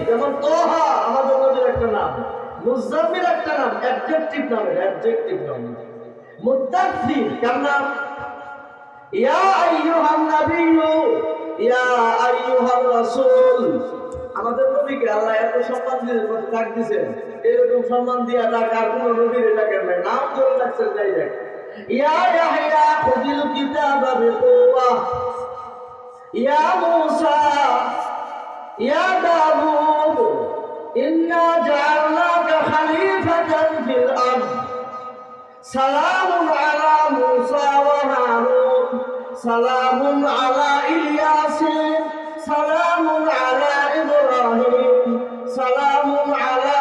যেমন তোহা আমাদের নবীর একটা নাম, মুজাম্মিল একটা নাম, অ্যাডজেক্টিভ নাম। মুদাথ্থির কার নাম? ইয়া আইয়ুহান নাবিয়্যু, ইয়া আইয়ুহার রাসূল। আমাদের নবীকে আল্লাহ এত সম্মান দিয়ে ডাক দিয়েছেন, এরকম সম্মান দিয়ে ডাক আর কোন নবীর ডাকেন নাই, নাম ধরে ডাকছেন। যাই দেখ, ইয়া ইয়াহইয়া খুযিল কিতাবা বিকুওয়া, ইয়া মূসা, ইয়া দাউদ, ইন্না জাআলনাকা খলিফাতান ফিল আরদ, সালামুন আলা মূসা ওয়া হারুন, সালামুন আলা ইলিয়াসিন, সালামুন আলা ইব্রাহিম, সালামুন আলা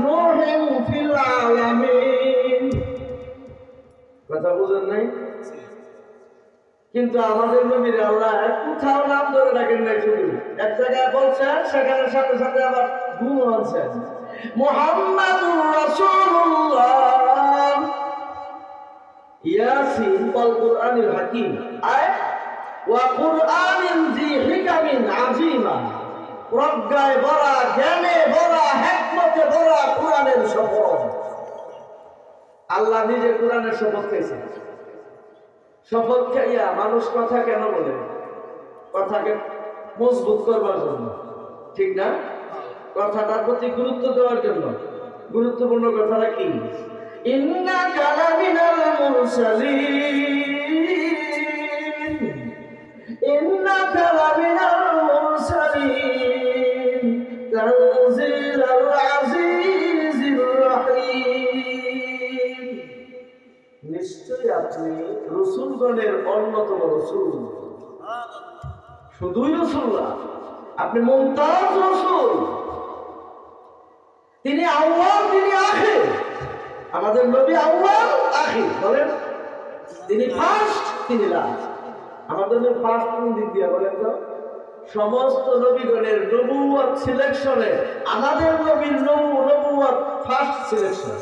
নূহিন ফিল আলামিন। কথা বুঝেন নাই? কিন্তু আমাদের নবীর আল্লাহ কোথাও নাম ধরে রাখেন নাই, শুধু এক জায়গায় বলছেন, সেখানে সাথে সাথে আবার গুণ আনছেন, মুহাম্মাদুর রাসূলুল্লাহ। ইয়াসিন ওয়াল কুরআনিল হাকীম, আয় ওয়া কুরআনিন যী হিকামিন আযীমা, প্রজ্ঞায় ভরা, জ্ঞানে ভরা, হিকমতে ভরা কুরআনের শপথ। আল্লাহ নিজে কুরআনের শপথ খেয়েছেন। শপথ খাইয়া মানুষ কথা কেন বলে? কথাকে মজবুত করবার জন্য, ঠিক না? কথাটার প্রতি গুরুত্ব দেওয়ার জন্য। গুরুত্বপূর্ণ কথাটা কি? ইন্নাকা লামিনাল মুরসালিন, ইন্নাকা লামিনাল মুরসালিন, তানজিলাল আজিজির রহিম। নিশ্চয়ই আপনি রাসূলগণের অন্যতম রাসূল। শুধুই রাসূল না, আপনি মুমতাজ রাসূল। তিনি আউয়াল, তিনি আখির। আমাদের নবী আউয়াল, আখির বলেন। তিনি ফার্স্ট, তিনি লাস্ট। আমাদের নবী ফার্স্ট কোন দিক দিয়ে বলেন তো? সমস্ত নবীগণের নবুয়ত সিলেকশনে আমাদের নবীর নবুয়ত ফার্স্ট সিলেকশন।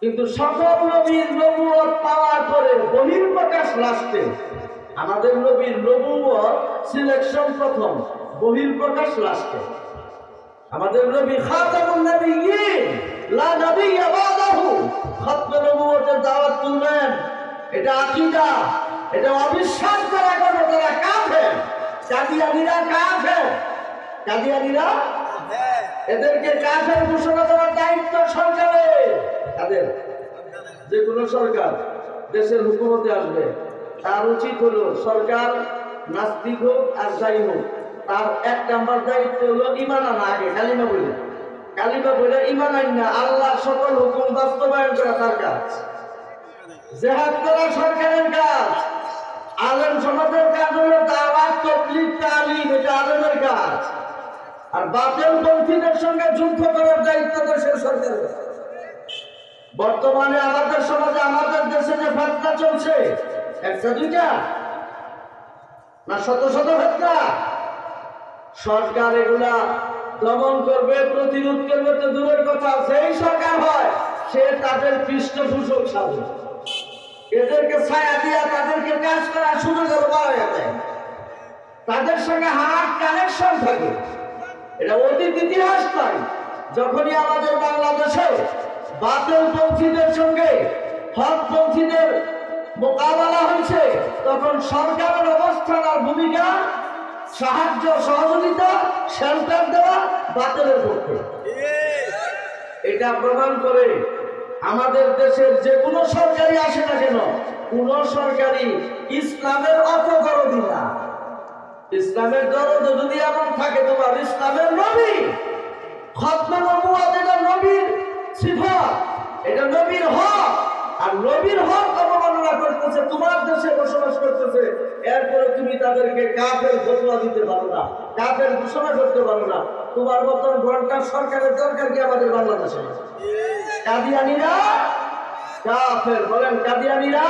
কিন্তু সকল নবীর নবুয়ত পাওয়ার পরে বহির্প্রকাশ লাস্টে। আমাদের নবীর নবুয়ত সিলেকশন প্রথম, বহির্প্রকাশ লাস্টে। আমাদের নবী খাতামুন নবিয়্যিন, লা নবিয়্য বাদাহু। খতমে নবুয়তের দাওয়াত তুলবেন, এটা আকীদা, এটা অবিশ্বাস করা কোনো তারা কাফের। কাদিয়ানীরা কাফের, কাদিয়ানীরা এদেরকে কাফের ঘোষণা করার দায়িত্ব সরকারের। তাদের যে কোনো সরকার দেশের হুকুমতে আসবে, তার উচিত হলো সরকার নাস্তিক হোক আর যাই হোক, তার এক নাম্বার দায়িত্ব হলো ঈমান আনা। আগে কালিমা বলে ঈমান আনা, আল্লাহর সকল হুকুম বাস্তবায়ন করা তার কাজ। জিহাদ করা সরকারের কাজ। আলেম সমাজের কাজ হলো দাওয়াত, তাবলীগ, তালিম, এটা আলেমের কাজ। আর বাতিল পন্থীদের সঙ্গে যুদ্ধ করার দায়িত্ব দেশের সরকারের। বর্তমানে আমাদের সমাজে, আমাদের দেশে যে ফিতনা চলছে, একটা দুইটা না, শত শত ফিতনা। সরকার এগুলা দমন করবে, প্রতিরোধ করবে তো দূরের কথা, সেই সরকার হয় সে তাদের পৃষ্ঠপোষক সাজে। এদেরকে ছায়া দিয়া তাদেরকে কাজ করার সুযোগ বাড়াইয়া দেয়, তাদের সঙ্গে হাত কানেকশন থাকে। এটা অতীত ইতিহাস নয়। যখনই আমাদের বাংলাদেশে বাতিল পন্থীদের সঙ্গে হক পন্থীদের মোকাবেলা হয়েছে, তখন সরকারের অবস্থান আর ভূমিকা সাহায্য, সহযোগিতা, শেল্টার দেওয়া বাতিলের পক্ষে। এটা প্রমাণ করে আমাদের দেশের যে কোনো সরকারি আসে না কেন, কোন সরকারি ইসলামের অপদরদি না। ইসলামের দরদ যদি এমন থাকে, তোমার ইসলামের নবী খতমে নবুয়ত, এটা নবীর সিফাত, এটা নবীর হক। আর নবীর হক অবমাননা করতেছে, তোমার দেশে বসবাস করতেছে, এরপরে তুমি তাদেরকে কাফের ফতোয়া দিতে পারো না, কাফের ঘোষণা করতে পারো না। তোমার মতন ঘন্টা সরকারের দরকার কি আমাদের বাংলাদেশে? কাদিয়ানীরা কাফের, বলেন কাদিয়ানীরা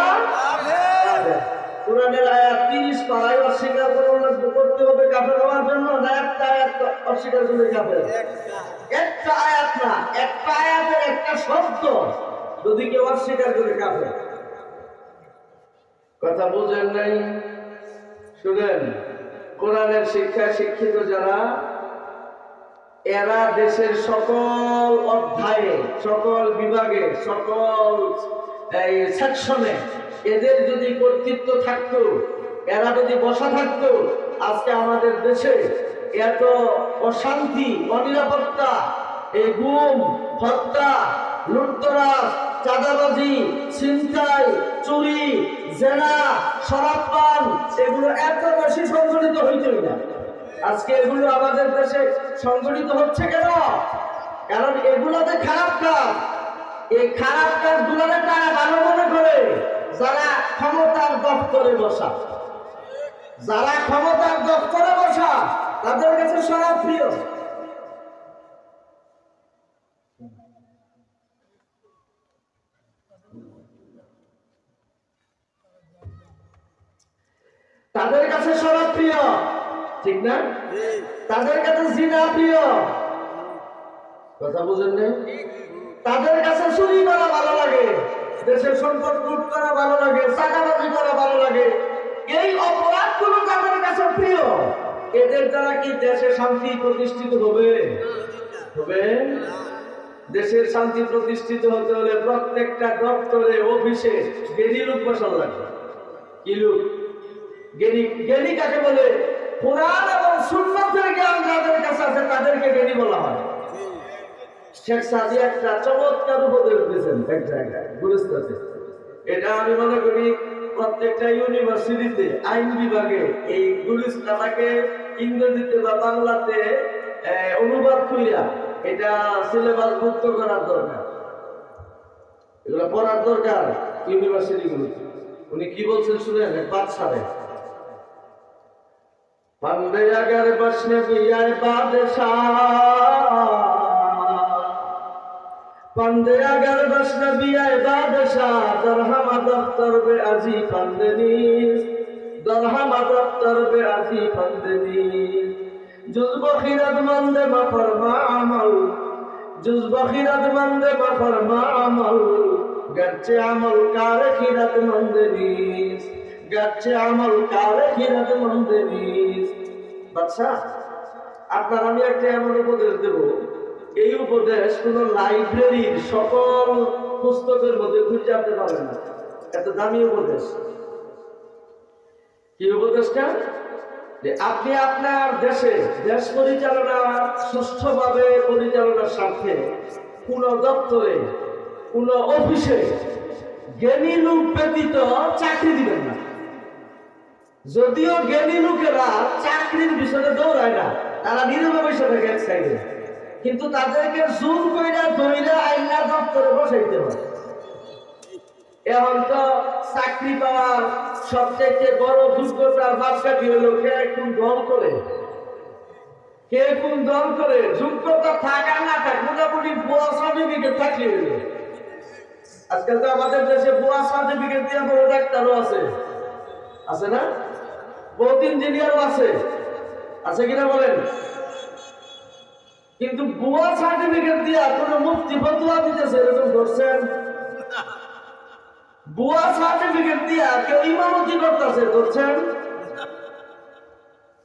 কাফের। কোরআনের আয়াত 30 পারায় অস্বীকার করতে হবে কাফের হওয়ার জন্য, না একটা আয়াত অস্বীকার করলে কাফের? একটা আয়াত না, একটা আয়াতের একটা শব্দ যদি কেউ অস্বীকার করে কাফের। কথা বুঝেন নাই? শুনেন, কোরআনের শিক্ষায় শিক্ষিত যারা এরা দেশের সকল অধ্যায়ে, সকল বিভাগে, সকল সেকশনে এদের যদি কর্তৃত্ব থাকতো, এরা যদি বসা থাকতো, আজকে আমাদের দেশে এত অশান্তি, অনিরাপত্তা, এই গুম, হত্যা, লুটতরাজ, চাঁদাবাজি, ছিনতাই, চুরি, জেনা, শরাব পান, এগুলো এত বেশি সংগঠিত হইতই না। আজকে এগুলো আমাদের দেশে সংগঠিত হচ্ছে কেন? কারণ এগুলোতে খারাপ কাজ, এই খারাপ কাজগুলোরে তারা ভালো মনে করে যারা ক্ষমতার দপ্তরে বসা, যারা ক্ষমতার দপ্তরে বসা তাদের কাছে শরাব প্রিয়। তাদের কাছে শরাব প্রিয়, ঠিক না? তাদের কাছে জিনা প্রিয়, কথা বুঝেন না? তাদের কাছে চুরি করা ভালো লাগে, দেশের সম্পদ লুট করা ভালো লাগে, চাঁদাবাজি করা ভালো লাগে। এই অপরাধগুলো তাদের কাছে প্রিয়। এদের দ্বারা কি দেশে শান্তি প্রতিষ্ঠিত হবে? হবে? দেশের শান্তি প্রতিষ্ঠিত হতে হলে প্রত্যেকটা দপ্তরে, অফিসে জ্ঞানী লোক বসানো লাগবে। কি লোক? জ্ঞানী। জ্ঞানী কাকে বলে? কোরআন এবং সুন্নাতের জ্ঞান যাদের কাছে আছে তাদেরকে জ্ঞানী বলা হয়। শেখ সাদি একটা চমৎকার উপদেশ দিয়েছেন এক জায়গায় গুলিস্তানে। এটা আমি মনে করি প্রত্যেকটা ইউনিভার্সিটিতে আইন বিভাগে এই গুলিস্তানকে ইংরেজিতে বা বাংলাতে অনুবাদ করিয়া এটা সিলেবাস মুক্ত করার দরকার, এগুলো পড়ার দরকার ইউনিভার্সিটিগুলোতে। উনি কি বলছেন শুনেন, বাদশাহে बंदे अगर बसने भी आए बादशाह, बंदे अगर बसने भी आए बादशाह, दरहम दफ्तर बे अजी फंदनीस, दरहम दफ्तर बे अजी फंदनीस, जुज़्ब खिरतमंद मफरमा अमल, जुज़्ब खिरतमंद मफरमा अमल, गच्चे अमल कार खिरतमंद नीस, गच्चे अमल कार खिरतमंद नीस। বাচ্চা, আপনার আমি একটা এমন উপদেশ দেব, এই উপদেশ কোন লাইব্রেরির সকল পুস্তকের মধ্যে খুঁজে আপনি পাবেন না। এত দামি উপদেশ। কি উপদেশটা? যে আপনি আপনার দেশে দেশ পরিচালনা সুষ্ঠুভাবে পরিচালনার স্বার্থে কোন দপ্তরে, কোন অফিসে জ্ঞানী লোক ব্যতীত চাকরি দিবেন না। যদিও জ্ঞানী লোকেরা চাকরির বিষয়ে দৌড়ায় না, তারা নীরবে বসে থাকে এক সাইডে, কিন্তু তাদেরকে জোর কইরা ধইরা আইনা দপ্তরে বসাইতে হয়। এখন তো চাকরি পাওয়ার সবচেয়ে বড় যোগ্যতার মাপকাঠি হলো কে কোন দল করে, কে কোন দল করে। যোগ্যতা থাক আর না থাক, মোটামুটি বুয়া সার্টিফিকেট থাকলে হইলো। আজকাল তো আমাদের দেশে বুয়া সার্টিফিকেট দিয়ে বড় ডাক্তারও আছে, আছে না? বহুত ইঞ্জিনিয়ারও আছে, আছে কিনা বলেন? কিন্তু বুয়া সার্টিফিকেট দিয়া কোন মুফতি ফতোয়া দিতেছে এরকম ধরছেন? বুয়া সার্টিফিকেট দিয়া কেউ ইমামতি করতেছে ধরছেন?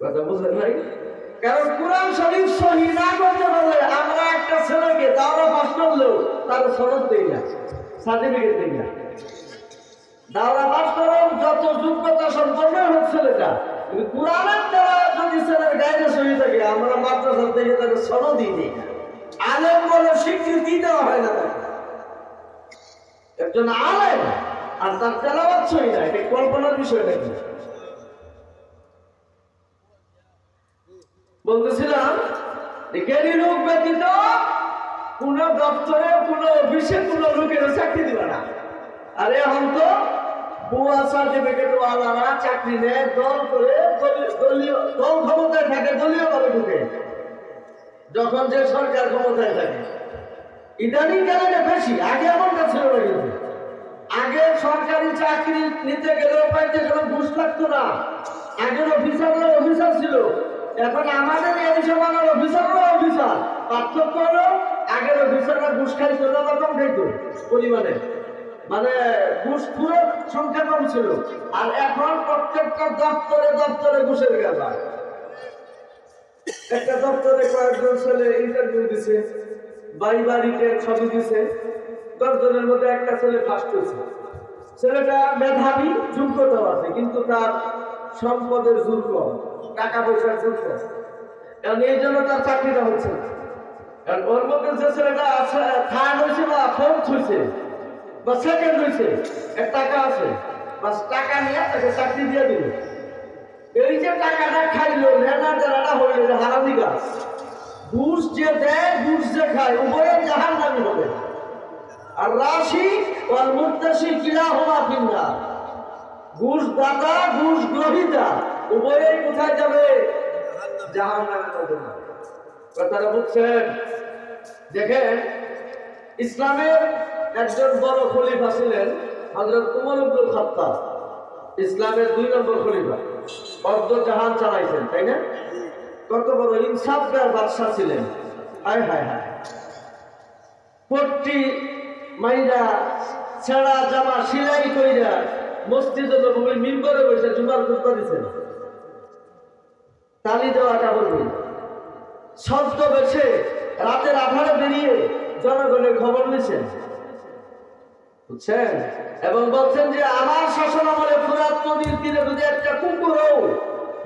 কথা বুঝলেন ভাই? কারণ কোরআন শরীফ সহি না করতে পারলে আমরা একটা ছেলেকে দাওরা পাস করলেও তার সনদ দেই না, সার্টিফিকেট দেই না। দাওরা পাস করার যত যোগ্যতা সম্পন্ন হোক ছেলেটা, কিন্তু কোরআনের দ্বারা যদি ছেলের গায়ে সহি থাকে আমরা মাদ্রাসা থেকে তাকে সনদই দিই না। আলেম বলে স্বীকৃতি দেওয়া হয় না তাকে। একজন আলেম আর তার তেলাওয়াত সহি না, এটা কল্পনার বিষয় নাকি? বলতেছিলাম জ্ঞানী লোক ব্যতীত কোন দপ্তরে, কোন অফিসে কোন লোকের চাকরি দিবে না। আর এখন তো বুয়া সার্টিফিকেট ওয়ালারা চাকরি নেয়, দল করে, দলীয় দল ক্ষমতায় থাকে, দলীয় ভাবে ঢুকে যখন যে সরকার ক্ষমতায় থাকে। ইদানিং গেলে বেশি, আগে এমনটা ছিল না। কিন্তু আগে সরকারি চাকরি নিতে গেলে পাইতে গেলে ঘুষ লাগতো না, আগের অফিসাররা অফিসার ছিল। এখন আমাদের এই সমানের অফিসাররা অফিসার, পার্থক্য হলো আগের অফিসাররা ঘুষ খাইতো না, রকম খাইতো পরিমাণে, মানে ঘুষ পুরো সংখ্যা কম ছিল। আর এখন প্রত্যেকটা দপ্তরে দপ্তরে ঘুষের গেলা। একটা দপ্তরে কয়েকজন ছেলে ইন্টারভিউ দিছে, বাড়িতে ছবি দিছে, 10 জনের মধ্যে একটা ছেলে ফার্স্ট হয়েছে। ছেলেটা মেধাবী, যোগ্যতাও আছে, কিন্তু তার সম্পদের জোর কম, টাকা পয়সার জোর কম, কারণ এই জন্য তার চাকরিটা হচ্ছে না। কারণ ওর মধ্যে যে ছেলেটা আছে থার্ড হয়েছে বা ফোর্থ হয়েছে বা সেকেন্ড হয়েছে, এর টাকা আছে, বাস টাকা নিয়ে তাকে চাকরি দিয়ে দিল। এই যে টাকাটা খাইলো, লেনাদেনাটা হইল, এটা হারামি গাছ। ঘুষ যে দেয়, ঘুষ যে খায়, উভয়ে জাহান্নামী হবে। আর রাশি ওয়াল মুত্তাশি কিলাহুমা ফিন্নার। ঘুষ দাতা, ঘুষ গ্রহীতা উভয়েই কোথায় যাবে? জাহান্নামে যাবে। কথাটা বুঝছেন? দেখেন, ইসলামের একজন বড় খলিফা ছিলেন হযরত উমর ইবনুল খাত্তাব। ইসলামের 2 নম্বর খলিফা, অর্ধ জাহান চালাইছেন, তাই না? কত বড় ইনসাফদার বাদশা ছিলেন। হায় হায় হায়, পট্টি মাইরা ছেঁড়া জামা সিলাই কইরা মসজিদে নববীর মিম্বরে বসে জুমার খুতবা দিছেন। তালি দেওয়াটা বলবে শব্দ বেছে রাতের আধারে বেরিয়ে জনগণের খবর নিছেন, বুঝছেন? এবং বলছেন যে আমার শাসন আমলে ফুরাত নদীর তীরে যদি একটা কুকুরও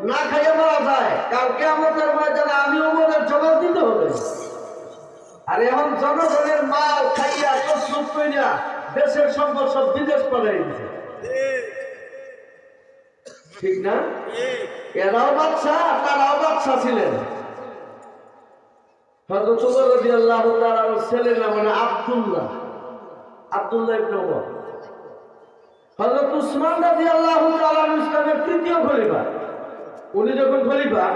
না খাইয়ে মারা যায়, কালকে আমাদের ময়দানে আমি ওমরের জবাব দিতে হবে। আর এখন জনগণের মাল খাইয়া প্রস্তুত কইরা দেশের সম্পদ সব বিদেশ পালাই দিচ্ছে, ঠিক না? এরাও বাদশা, তারাও বাদশা ছিলেন। হযরত ওমর রাদিয়াল্লাহু তাআলার ছেলের নাম হলো আব্দুল্লাহ ইবনে ওমর। হযরত উসমান রাদিয়াল্লাহু তাআলা ইসলামের 3য় খলিফা। উনি যখন খলিফা,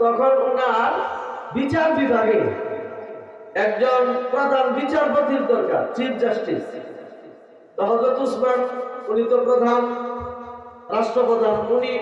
তখন ওনার বিচার বিভাগে একজন প্রধান বিচারপতির দরকার, চিফ জাস্টিস। তো হযরত উসমান, উনি তো প্রধান রাষ্ট্রপ্রধান, উনি